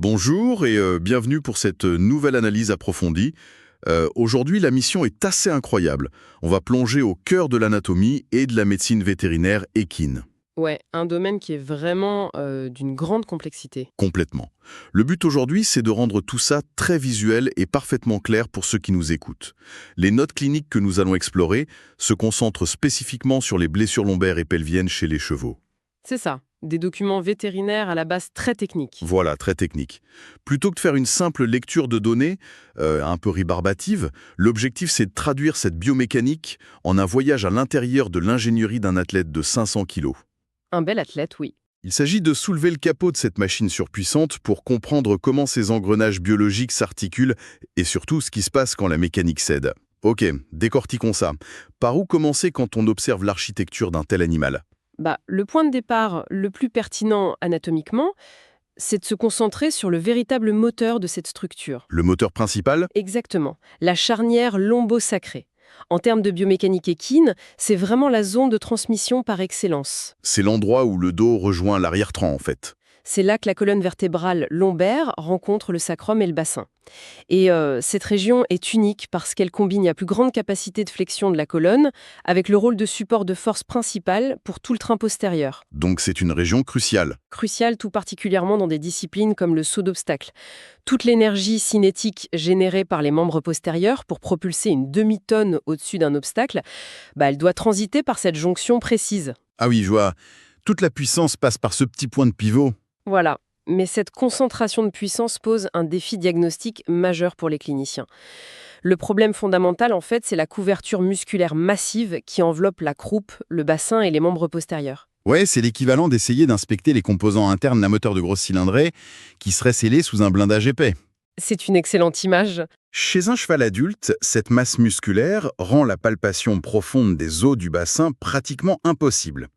Bonjour et bienvenue pour cette nouvelle analyse approfondie. Aujourd'hui, la mission est assez incroyable. On va plonger au cœur de l'anatomie et de la médecine vétérinaire équine. Ouais, un domaine qui est vraiment d'une grande complexité. Complètement. Le but aujourd'hui, c'est de rendre tout ça très visuel et parfaitement clair pour ceux qui nous écoutent. Les notes cliniques que nous allons explorer se concentrent spécifiquement sur les blessures lombaires et pelviennes chez les chevaux. C'est ça, des documents vétérinaires à la base très techniques. Voilà, très technique. Plutôt que de faire une simple lecture de données, un peu rébarbative, l'objectif c'est de traduire cette biomécanique en un voyage à l'intérieur de l'ingénierie d'un athlète de 500 kilos. Un bel athlète, oui. Il s'agit de soulever le capot de cette machine surpuissante pour comprendre comment ces engrenages biologiques s'articulent et surtout ce qui se passe quand la mécanique cède. Ok, décortiquons ça. Par où commencer quand on observe l'architecture d'un tel animal? Le point de départ le plus pertinent anatomiquement, c'est de se concentrer sur le véritable moteur de cette structure. Le moteur principal? Exactement, la charnière lombo-sacrée. En termes de biomécanique équine, c'est vraiment la zone de transmission par excellence. C'est l'endroit où le dos rejoint l'arrière-tronc en fait. C'est là que la colonne vertébrale lombaire rencontre le sacrum et le bassin. Et cette région est unique parce qu'elle combine la plus grande capacité de flexion de la colonne avec le rôle de support de force principal pour tout le train postérieur. Donc c'est une région cruciale. Crucial tout particulièrement dans des disciplines comme le saut d'obstacle. Toute l'énergie cinétique générée par les membres postérieurs pour propulser une demi-tonne au-dessus d'un obstacle, elle doit transiter par cette jonction précise. Ah oui, je vois. Toute la puissance passe par ce petit point de pivot. Voilà. Mais cette concentration de puissance pose un défi diagnostique majeur pour les cliniciens. Le problème fondamental, en fait, c'est la couverture musculaire massive qui enveloppe la croupe, le bassin et les membres postérieurs. Ouais, c'est l'équivalent d'essayer d'inspecter les composants internes d'un moteur de grosse cylindrée qui serait scellé sous un blindage épais. C'est une excellente image. Chez un cheval adulte, cette masse musculaire rend la palpation profonde des os du bassin pratiquement impossible.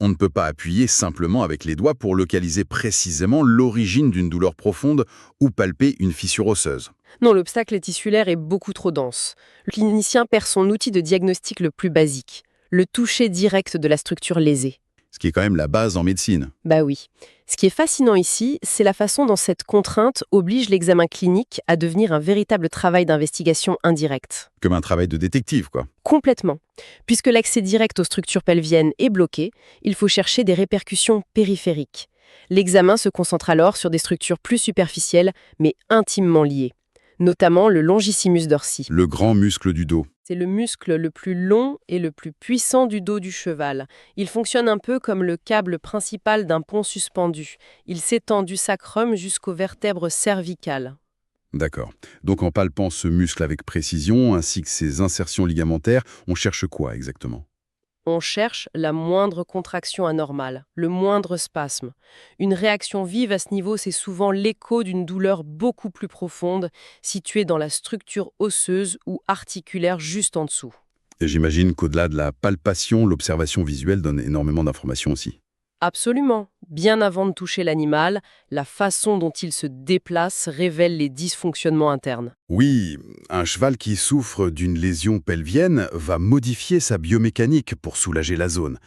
On ne peut pas appuyer simplement avec les doigts pour localiser précisément l'origine d'une douleur profonde ou palper une fissure osseuse. Non, l'obstacle tissulaire est beaucoup trop dense. Le clinicien perd son outil de diagnostic le plus basique, le toucher direct de la structure lésée. Ce qui est quand même la base en médecine. Bah oui. Ce qui est fascinant ici, c'est la façon dont cette contrainte oblige l'examen clinique à devenir un véritable travail d'investigation indirecte. Comme un travail de détective, quoi. Complètement. Puisque l'accès direct aux structures pelviennes est bloqué, il faut chercher des répercussions périphériques. L'examen se concentre alors sur des structures plus superficielles, mais intimement liées, notamment le longissimus dorsi. Le grand muscle du dos. C'est le muscle le plus long et le plus puissant du dos du cheval. Il fonctionne un peu comme le câble principal d'un pont suspendu. Il s'étend du sacrum jusqu'aux vertèbres cervicales. D'accord. Donc en palpant ce muscle avec précision, ainsi que ses insertions ligamentaires, on cherche quoi exactement? On cherche la moindre contraction anormale, le moindre spasme. Une réaction vive à ce niveau, c'est souvent l'écho d'une douleur beaucoup plus profonde, située dans la structure osseuse ou articulaire juste en dessous. Et j'imagine qu'au-delà de la palpation, l'observation visuelle donne énormément d'informations aussi. Absolument. Bien avant de toucher l'animal, la façon dont il se déplace révèle les dysfonctionnements internes. Oui, un cheval qui souffre d'une lésion pelvienne va modifier sa biomécanique pour soulager la zone.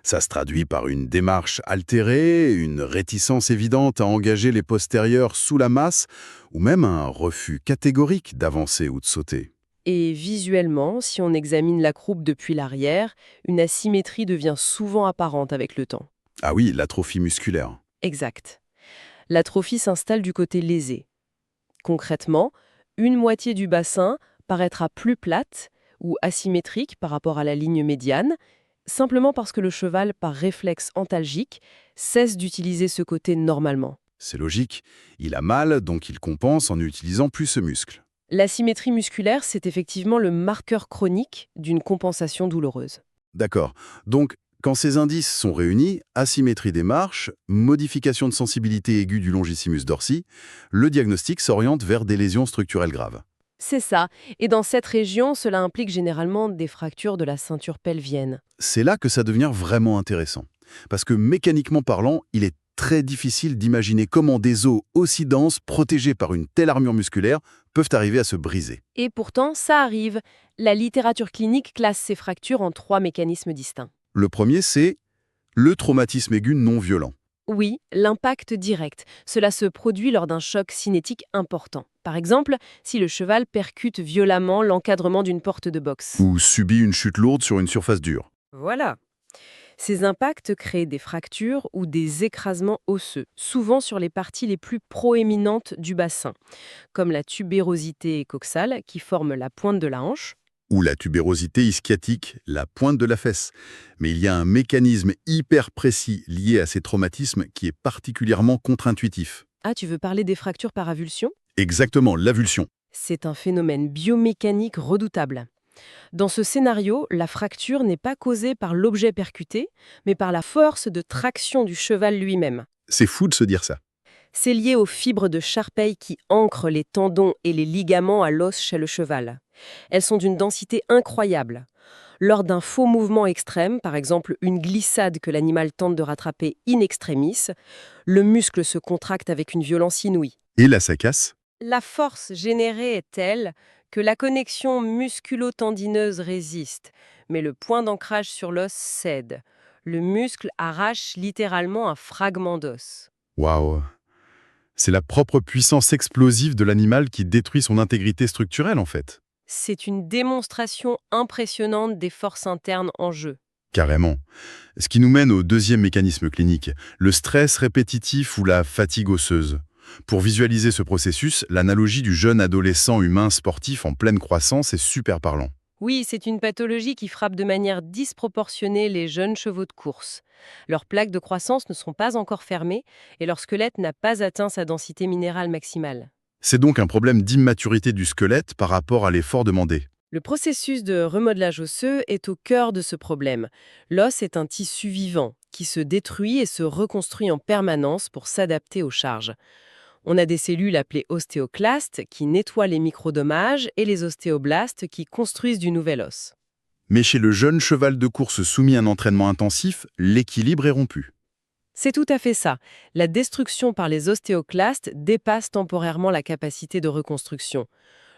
Ça se traduit par une démarche altérée, une réticence évidente à engager les postérieurs sous la masse, ou même un refus catégorique d'avancer ou de sauter. Et visuellement, si on examine la croupe depuis l'arrière, une asymétrie devient souvent apparente avec le temps. Ah oui, l'atrophie musculaire. Exact. L'atrophie s'installe du côté lésé. Concrètement, une moitié du bassin paraîtra plus plate ou asymétrique par rapport à la ligne médiane, simplement parce que le cheval, par réflexe antalgique, cesse d'utiliser ce côté normalement. C'est logique, il a mal, donc il compense en n'utilisant plus ce muscle. L'asymétrie musculaire, c'est effectivement le marqueur chronique d'une compensation douloureuse. D'accord. Donc, quand ces indices sont réunis, asymétrie des marches, modification de sensibilité aiguë du longissimus dorsi, le diagnostic s'oriente vers des lésions structurelles graves. C'est ça, et dans cette région, cela implique généralement des fractures de la ceinture pelvienne. C'est là que ça devient vraiment intéressant. Parce que mécaniquement parlant, il est très difficile d'imaginer comment des os aussi denses, protégés par une telle armure musculaire, peuvent arriver à se briser. Et pourtant, ça arrive. La littérature clinique classe ces fractures en 3 mécanismes distincts. Le premier, c'est le traumatisme aigu non violent. Oui, l'impact direct. Cela se produit lors d'un choc cinétique important. Par exemple, si le cheval percute violemment l'encadrement d'une porte de boxe. Ou subit une chute lourde sur une surface dure. Voilà. Ces impacts créent des fractures ou des écrasements osseux, souvent sur les parties les plus proéminentes du bassin, comme la tubérosité coxale qui forme la pointe de la hanche. Ou la tubérosité ischiatique, la pointe de la fesse. Mais il y a un mécanisme hyper précis lié à ces traumatismes qui est particulièrement contre-intuitif. Ah, tu veux parler des fractures par avulsion? Exactement, l'avulsion. C'est un phénomène biomécanique redoutable. Dans ce scénario, la fracture n'est pas causée par l'objet percuté, mais par la force de traction du cheval lui-même. C'est fou de se dire ça. C'est lié aux fibres de Sharpey qui ancrent les tendons et les ligaments à l'os chez le cheval. Elles sont d'une densité incroyable. Lors d'un faux mouvement extrême, par exemple une glissade que l'animal tente de rattraper in extremis, le muscle se contracte avec une violence inouïe. Et là, ça casse. La force générée est telle que la connexion musculo-tendineuse résiste, mais le point d'ancrage sur l'os cède. Le muscle arrache littéralement un fragment d'os. Waouh. C'est la propre puissance explosive de l'animal qui détruit son intégrité structurelle, en fait. C'est une démonstration impressionnante des forces internes en jeu. Carrément. Ce qui nous mène au deuxième mécanisme clinique, le stress répétitif ou la fatigue osseuse. Pour visualiser ce processus, l'analogie du jeune adolescent humain sportif en pleine croissance est super parlant. Oui, c'est une pathologie qui frappe de manière disproportionnée les jeunes chevaux de course. Leurs plaques de croissance ne sont pas encore fermées et leur squelette n'a pas atteint sa densité minérale maximale. C'est donc un problème d'immaturité du squelette par rapport à l'effort demandé. Le processus de remodelage osseux est au cœur de ce problème. L'os est un tissu vivant qui se détruit et se reconstruit en permanence pour s'adapter aux charges. On a des cellules appelées ostéoclastes qui nettoient les microdommages et les ostéoblastes qui construisent du nouvel os. Mais chez le jeune cheval de course soumis à un entraînement intensif, l'équilibre est rompu. C'est tout à fait ça. La destruction par les ostéoclastes dépasse temporairement la capacité de reconstruction.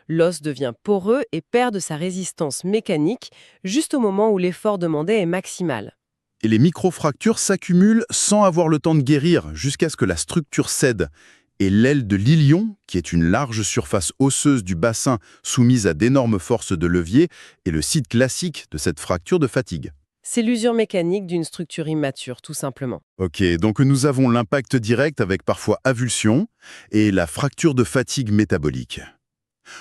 L'os devient poreux et perd de sa résistance mécanique juste au moment où l'effort demandé est maximal. Et les microfractures s'accumulent sans avoir le temps de guérir jusqu'à ce que la structure cède. Et l'aile de l'ilion, qui est une large surface osseuse du bassin soumise à d'énormes forces de levier, est le site classique de cette fracture de fatigue. C'est l'usure mécanique d'une structure immature, tout simplement. Ok, donc nous avons l'impact direct avec parfois avulsion et la fracture de fatigue métabolique.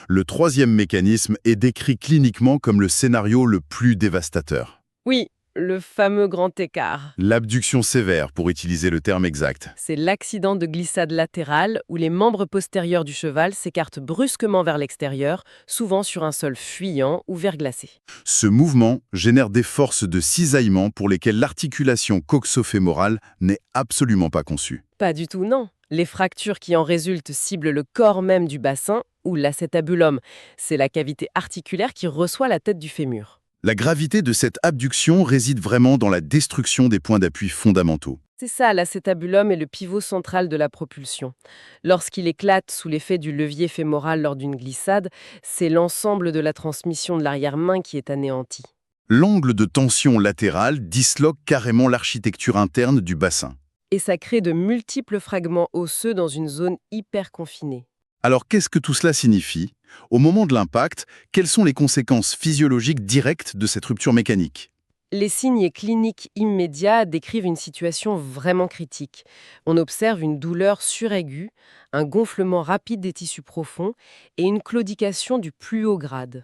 Le troisième mécanisme est décrit cliniquement comme le scénario le plus dévastateur. Oui, le fameux grand écart. L'abduction sévère, pour utiliser le terme exact. C'est l'accident de glissade latérale où les membres postérieurs du cheval s'écartent brusquement vers l'extérieur, souvent sur un sol fuyant ou verglacé. Ce mouvement génère des forces de cisaillement pour lesquelles l'articulation coxo-fémorale n'est absolument pas conçue. Pas du tout, non. Les fractures qui en résultent ciblent le corps même du bassin ou l'acétabulum. C'est la cavité articulaire qui reçoit la tête du fémur. La gravité de cette abduction réside vraiment dans la destruction des points d'appui fondamentaux. C'est ça, l'acétabulum est le pivot central de la propulsion. Lorsqu'il éclate sous l'effet du levier fémoral lors d'une glissade, c'est l'ensemble de la transmission de l'arrière-main qui est anéanti. L'angle de tension latérale disloque carrément l'architecture interne du bassin. Et ça crée de multiples fragments osseux dans une zone hyper confinée. Alors qu'est-ce que tout cela signifie? Au moment de l'impact, quelles sont les conséquences physiologiques directes de cette rupture mécanique? Les signes cliniques immédiats décrivent une situation vraiment critique. On observe une douleur suraiguë, un gonflement rapide des tissus profonds et une claudication du plus haut grade.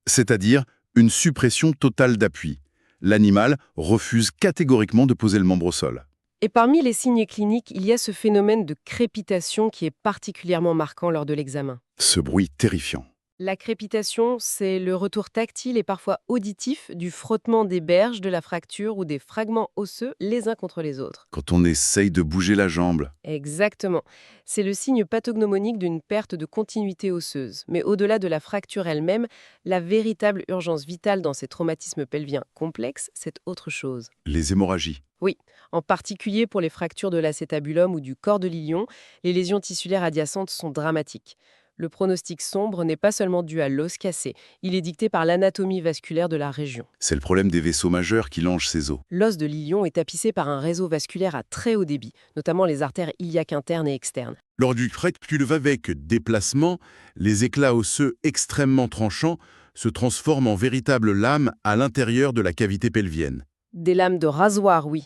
C'est-à-dire une suppression totale d'appui. L'animal refuse catégoriquement de poser le membre au sol. Et parmi les signes cliniques, il y a ce phénomène de crépitation qui est particulièrement marquant lors de l'examen. Ce bruit terrifiant. La crépitation, c'est le retour tactile et parfois auditif du frottement des berges de la fracture ou des fragments osseux les uns contre les autres. Quand on essaye de bouger la jambe. Exactement. C'est le signe pathognomonique d'une perte de continuité osseuse. Mais au-delà de la fracture elle-même, la véritable urgence vitale dans ces traumatismes pelviens complexes, c'est autre chose. Les hémorragies. Oui, en particulier pour les fractures de l'acétabulum ou du corps de l'ilion, les lésions tissulaires adjacentes sont dramatiques. Le pronostic sombre n'est pas seulement dû à l'os cassé, il est dicté par l'anatomie vasculaire de la région. C'est le problème des vaisseaux majeurs qui longent ces os. L'os de l'ilion est tapissé par un réseau vasculaire à très haut débit, notamment les artères iliaques internes et externes. Lors du fracture avec déplacement, les éclats osseux extrêmement tranchants se transforment en véritables lames à l'intérieur de la cavité pelvienne. Des lames de rasoir, oui.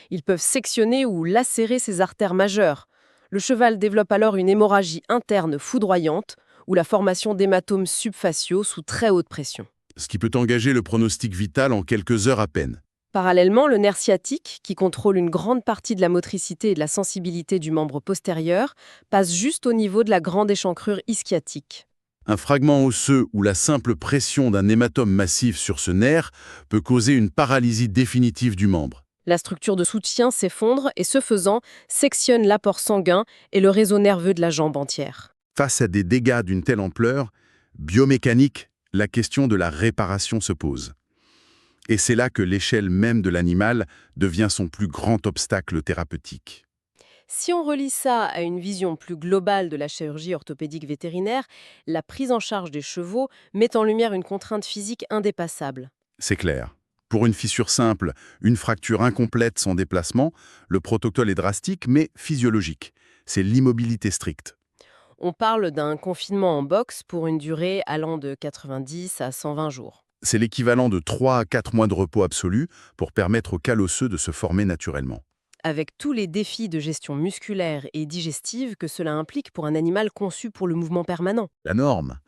Ils peuvent sectionner ou lacérer ces artères majeures. Le cheval développe alors une hémorragie interne foudroyante ou la formation d'hématomes subfaciaux sous très haute pression. Ce qui peut engager le pronostic vital en quelques heures à peine. Parallèlement, le nerf sciatique, qui contrôle une grande partie de la motricité et de la sensibilité du membre postérieur, passe juste au niveau de la grande échancrure ischiotique. Un fragment osseux ou la simple pression d'un hématome massif sur ce nerf peut causer une paralysie définitive du membre. La structure de soutien s'effondre et, ce faisant, sectionne l'apport sanguin et le réseau nerveux de la jambe entière. Face à des dégâts d'une telle ampleur, biomécanique, la question de la réparation se pose. Et c'est là que l'échelle même de l'animal devient son plus grand obstacle thérapeutique. Si on relie ça à une vision plus globale de la chirurgie orthopédique vétérinaire, la prise en charge des chevaux met en lumière une contrainte physique indépassable. C'est clair. Pour une fissure simple, une fracture incomplète sans déplacement, le protocole est drastique mais physiologique. C'est l'immobilité stricte. On parle d'un confinement en box pour une durée allant de 90 à 120 jours. C'est l'équivalent de 3 à 4 mois de repos absolu pour permettre au cale osseux de se former naturellement. Avec tous les défis de gestion musculaire et digestive que cela implique pour un animal conçu pour le mouvement permanent. La norme.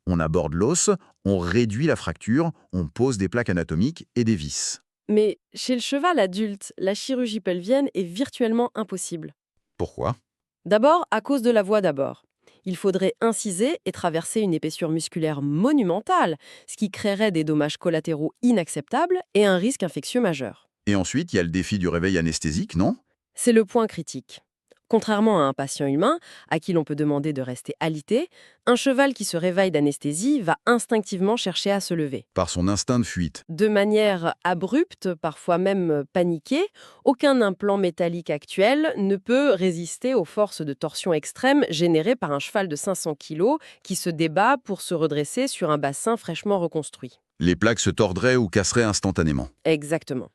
On aborde l'os, on réduit la fracture, on pose des plaques anatomiques et des vis. Mais chez le cheval adulte, la chirurgie pelvienne est virtuellement impossible. Pourquoi? D'abord, à cause de la voie d'abord. Il faudrait inciser et traverser une épaissure musculaire monumentale, ce qui créerait des dommages collatéraux inacceptables et un risque infectieux majeur. Et ensuite, il y a le défi du réveil anesthésique, non? C'est le point critique. Contrairement à un patient humain, à qui l'on peut demander de rester alité, un cheval qui se réveille d'anesthésie va instinctivement chercher à se lever. Par son instinct de fuite. De manière abrupte, parfois même paniquée, aucun implant métallique actuel ne peut résister aux forces de torsion extrême générées par un cheval de 500 kg qui se débat pour se redresser sur un bassin fraîchement reconstruit. Les plaques se tordraient ou casseraient instantanément. Exactement.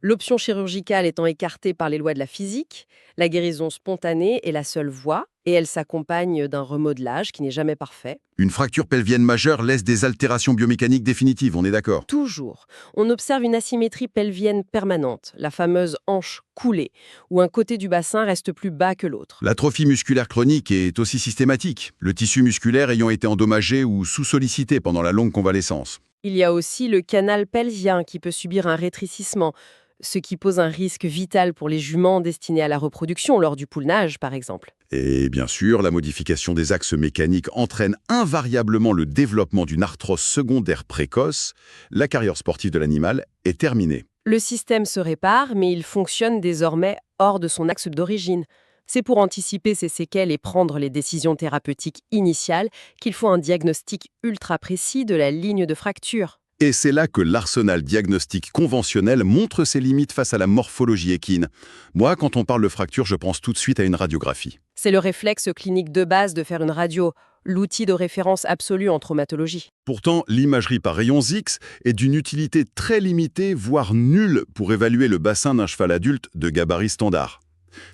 L'option chirurgicale étant écartée par les lois de la physique, la guérison spontanée est la seule voie et elle s'accompagne d'un remodelage qui n'est jamais parfait. Une fracture pelvienne majeure laisse des altérations biomécaniques définitives, on est d'accord? Toujours, on observe une asymétrie pelvienne permanente, la fameuse hanche coulée, où un côté du bassin reste plus bas que l'autre. L'atrophie musculaire chronique est aussi systématique, le tissu musculaire ayant été endommagé ou sous-sollicité pendant la longue convalescence. Il y a aussi le canal pelvien qui peut subir un rétrécissement, ce qui pose un risque vital pour les juments destinés à la reproduction lors du poulennage, par exemple. Et bien sûr, la modification des axes mécaniques entraîne invariablement le développement d'une arthrose secondaire précoce. La carrière sportive de l'animal est terminée. Le système se répare, mais il fonctionne désormais hors de son axe d'origine. C'est pour anticiper ces séquelles et prendre les décisions thérapeutiques initiales qu'il faut un diagnostic ultra précis de la ligne de fracture. Et c'est là que l'arsenal diagnostique conventionnel montre ses limites face à la morphologie équine. Moi, quand on parle de fracture, je pense tout de suite à une radiographie. C'est le réflexe clinique de base de faire une radio, l'outil de référence absolu en traumatologie. Pourtant, l'imagerie par rayons X est d'une utilité très limitée, voire nulle, pour évaluer le bassin d'un cheval adulte de gabarit standard.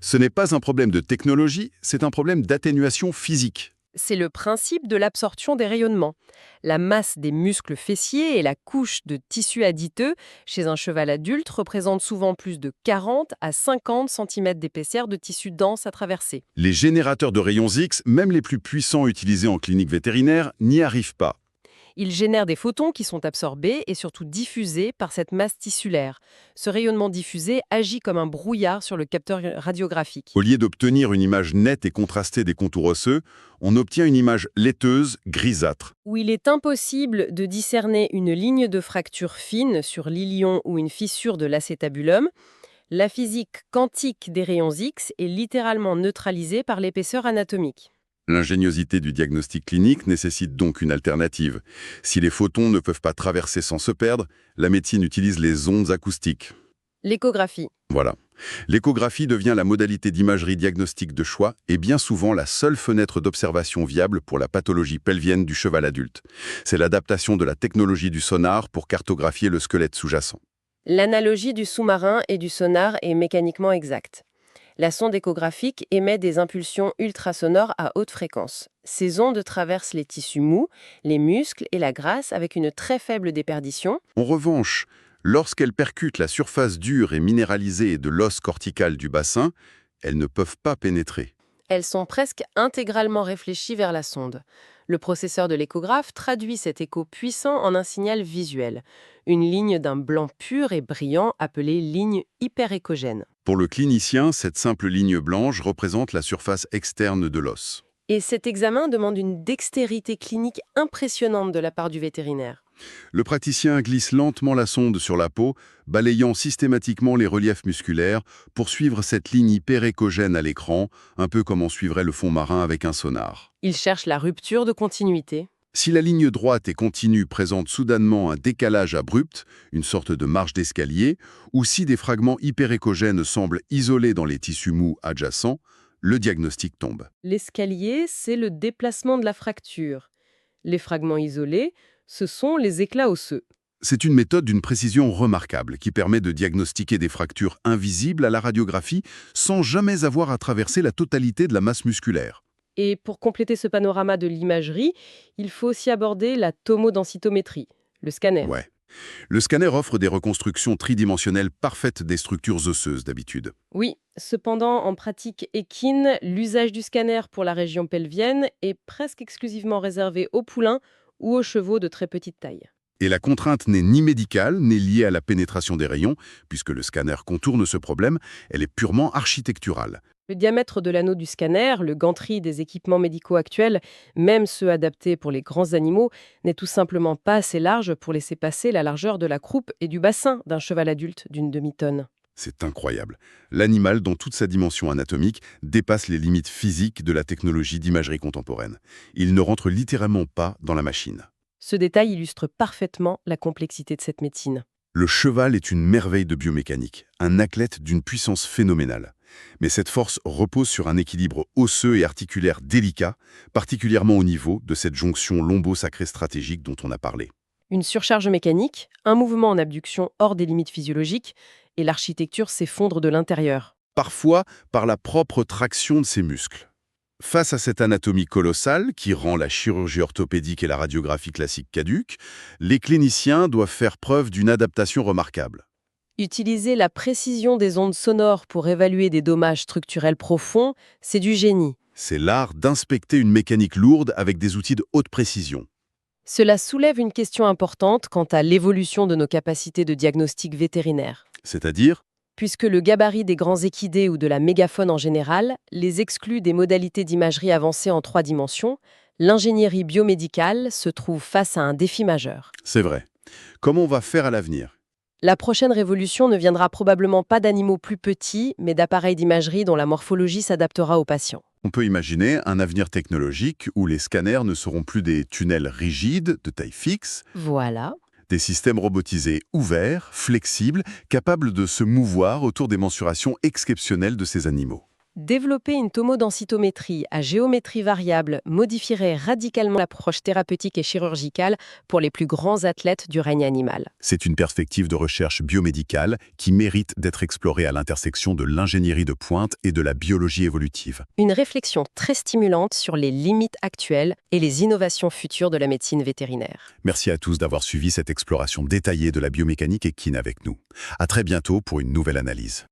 Ce n'est pas un problème de technologie, c'est un problème d'atténuation physique. C'est le principe de l'absorption des rayonnements. La masse des muscles fessiers et la couche de tissu aditeux chez un cheval adulte représentent souvent plus de 40 à 50 cm d'épaisseur de tissu dense à traverser. Les générateurs de rayons X, même les plus puissants utilisés en clinique vétérinaire, n'y arrivent pas. Ils génèrent des photons qui sont absorbés et surtout diffusés par cette masse tissulaire. Ce rayonnement diffusé agit comme un brouillard sur le capteur radiographique. Au lieu d'obtenir une image nette et contrastée des contours osseux, on obtient une image laiteuse, grisâtre. Où il est impossible de discerner une ligne de fracture fine sur l'ilion ou une fissure de l'acétabulum, la physique quantique des rayons X est littéralement neutralisée par l'épaisseur anatomique. L'ingéniosité du diagnostic clinique nécessite donc une alternative. Si les photons ne peuvent pas traverser sans se perdre, la médecine utilise les ondes acoustiques. L'échographie. Voilà. L'échographie devient la modalité d'imagerie diagnostique de choix et bien souvent la seule fenêtre d'observation viable pour la pathologie pelvienne du cheval adulte. C'est l'adaptation de la technologie du sonar pour cartographier le squelette sous-jacent. L'analogie du sous-marin et du sonar est mécaniquement exacte. La sonde échographique émet des impulsions ultrasonores à haute fréquence. Ces ondes traversent les tissus mous, les muscles et la graisse avec une très faible déperdition. En revanche, lorsqu'elles percutent la surface dure et minéralisée de l'os cortical du bassin, elles ne peuvent pas pénétrer. Elles sont presque intégralement réfléchies vers la sonde. Le processeur de l'échographe traduit cet écho puissant en un signal visuel, une ligne d'un blanc pur et brillant appelée ligne hyperéchogène. Pour le clinicien, cette simple ligne blanche représente la surface externe de l'os. Et cet examen demande une dextérité clinique impressionnante de la part du vétérinaire. Le praticien glisse lentement la sonde sur la peau, balayant systématiquement les reliefs musculaires pour suivre cette ligne hyperéchogène à l'écran, un peu comme on suivrait le fond marin avec un sonar. Il cherche la rupture de continuité. Si la ligne droite et continue présente soudainement un décalage abrupt, une sorte de marche d'escalier, ou si des fragments hyperéchogènes semblent isolés dans les tissus mous adjacents, le diagnostic tombe. L'escalier, c'est le déplacement de la fracture. Les fragments isolés, ce sont les éclats osseux. C'est une méthode d'une précision remarquable qui permet de diagnostiquer des fractures invisibles à la radiographie sans jamais avoir à traverser la totalité de la masse musculaire. Et pour compléter ce panorama de l'imagerie, il faut aussi aborder la tomodensitométrie, le scanner. Ouais. Le scanner offre des reconstructions tridimensionnelles parfaites des structures osseuses d'habitude. Oui, cependant, en pratique équine, l'usage du scanner pour la région pelvienne est presque exclusivement réservé aux poulains ou aux chevaux de très petite taille. Et la contrainte n'est ni médicale, ni liée à la pénétration des rayons, puisque le scanner contourne ce problème, elle est purement architecturale. Le diamètre de l'anneau du scanner, le gantry des équipements médicaux actuels, même ceux adaptés pour les grands animaux, n'est tout simplement pas assez large pour laisser passer la largeur de la croupe et du bassin d'un cheval adulte d'une demi-tonne. C'est incroyable. L'animal, dans toute sa dimension anatomique, dépasse les limites physiques de la technologie d'imagerie contemporaine. Il ne rentre littéralement pas dans la machine. Ce détail illustre parfaitement la complexité de cette médecine. Le cheval est une merveille de biomécanique, un athlète d'une puissance phénoménale. Mais cette force repose sur un équilibre osseux et articulaire délicat, particulièrement au niveau de cette jonction lombo-sacrée stratégique dont on a parlé. Une surcharge mécanique, un mouvement en abduction hors des limites physiologiques, et l'architecture s'effondre de l'intérieur. Parfois par la propre traction de ses muscles. Face à cette anatomie colossale qui rend la chirurgie orthopédique et la radiographie classique caduques, les cliniciens doivent faire preuve d'une adaptation remarquable. Utiliser la précision des ondes sonores pour évaluer des dommages structurels profonds, c'est du génie. C'est l'art d'inspecter une mécanique lourde avec des outils de haute précision. Cela soulève une question importante quant à l'évolution de nos capacités de diagnostic vétérinaire. C'est-à-dire, Puisque le gabarit des grands équidés ou de la mégafaune en général les exclut des modalités d'imagerie avancées en 3 dimensions, l'ingénierie biomédicale se trouve face à un défi majeur. c'est vrai. Comment on va faire à l'avenir ? La prochaine révolution ne viendra probablement pas d'animaux plus petits, mais d'appareils d'imagerie dont la morphologie s'adaptera aux patients. On peut imaginer un avenir technologique où les scanners ne seront plus des tunnels rigides de taille fixe, Voilà. des systèmes robotisés ouverts, flexibles, capables de se mouvoir autour des mensurations exceptionnelles de ces animaux. Développer une tomodensitométrie à géométrie variable modifierait radicalement l'approche thérapeutique et chirurgicale pour les plus grands athlètes du règne animal. C'est une perspective de recherche biomédicale qui mérite d'être explorée à l'intersection de l'ingénierie de pointe et de la biologie évolutive. Une réflexion très stimulante sur les limites actuelles et les innovations futures de la médecine vétérinaire. Merci à tous d'avoir suivi cette exploration détaillée de la biomécanique équine avec nous. À très bientôt pour une nouvelle analyse.